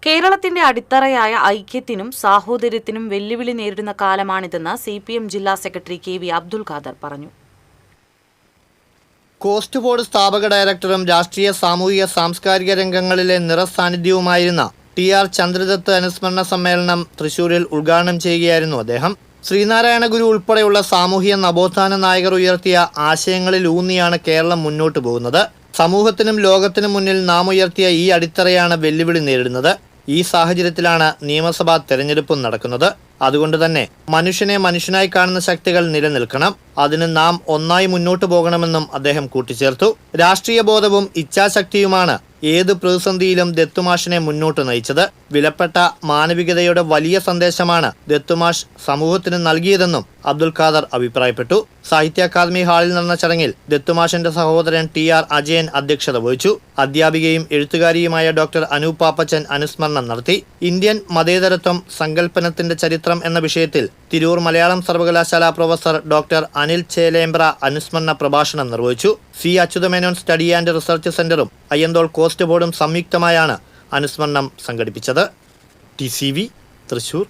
കേരളത്തിന്റെ അടിത്തറയായ ഐക്യത്തിനും സാഹോദര്യത്തിനും വെല്ലുവിളി നേരിടുന്ന കാലമാണിതെന്ന് CPM ജില്ലാ സെക്രട്ടറി KV അബ്ദുൽ ഖാദർ പറഞ്ഞു. കോസ്റ്റ് ബോർഡ് സ്ഥാപക ഡയറക്ടറും രാഷ്ട്രീയ സാമൂഹിക സാംസ്കാരിക രംഗങ്ങളിലെ നിറസാന്നിധ്യവുമായിരുന്ന TR ചന്ദ്രദത്ത് അനുസ്മരണ സമ്മേളനം തൃശൂരിൽ ഉദ്ഘാടനം ചെയ്യുകയായിരുന്നു അദ്ദേഹം. ശ്രീനാരായണ ഗുരു ഉൾപ്പെടെയുള്ള സാമൂഹിക നവോത്ഥാന നായകർ ഉയർത്തിയ ആശയങ്ങളിൽ ഊന്നിയാണ് കേരളം മുന്നോട്ട് പോകുന്നത്. സമൂഹത്തിനും ലോകത്തിനും മുന്നിൽ നാം ഉയർത്തിയ ഈ അടിത്തറയാണ് വെല്ലുവിളി നേരിടുന്നത്. ഈ സാഹചര്യത്തിലാണ് നിയമസഭാ തെരഞ്ഞെടുപ്പും നടക്കുന്നത്. അതുകൊണ്ട് തന്നെ മനുഷ്യനെ മനുഷ്യനായി കാണുന്ന ശക്തികൾ നിലനിൽക്കണം. അതിന് നാം ഒന്നായി മുന്നോട്ട് പോകണമെന്നും അദ്ദേഹം കൂട്ടിച്ചേർത്തു. രാഷ്ട്രീയ ബോധവും ഇച്ഛാശക്തിയുമാണ് ഏത് പ്രതിസന്ധിയിലും ദത്തുമാഷിനെ മുന്നോട്ട് നയിച്ചത്. വിലപ്പെട്ട മാനവികതയുടെ വലിയ സന്ദേശമാണ് ദത്തുമാഷ് സമൂഹത്തിന് നൽകിയതെന്നും അബ്ദുൽ ഖാദർ അഭിപ്രായപ്പെട്ടു. സാഹിത്യ അക്കാദമി ഹാളിൽ നടന്ന ചടങ്ങിൽ ദത്തുമാഷിന്റെ സഹോദരൻ TR അജയൻ അധ്യക്ഷത വഹിച്ചു. അധ്യാപികയും എഴുത്തുകാരിയുമായ ഡോക്ടർ അനൂപ് പാപ്പച്ചൻ അനുസ്മരണം നടത്തി. ഇന്ത്യൻ മതേതരത്വം സങ്കല്പനത്തിന്റെ ചരിത്രം എന്ന വിഷയത്തിൽ തിരൂർ മലയാളം സർവകലാശാല പ്രൊഫസർ ഡോക്ടർ അനിൽ ചേലേമ്പ്ര അനുസ്മരണ പ്രഭാഷണം നിർവഹിച്ചു. C. Achutha Menon study and research സെന്ററും അയ്യന്തോൾ കോസ്റ്റ് ബോർഡും സംയുക്തമായാണ് അനുസ്മരണം സംഘടിപ്പിച്ചത്. TCV തൃശൂർ.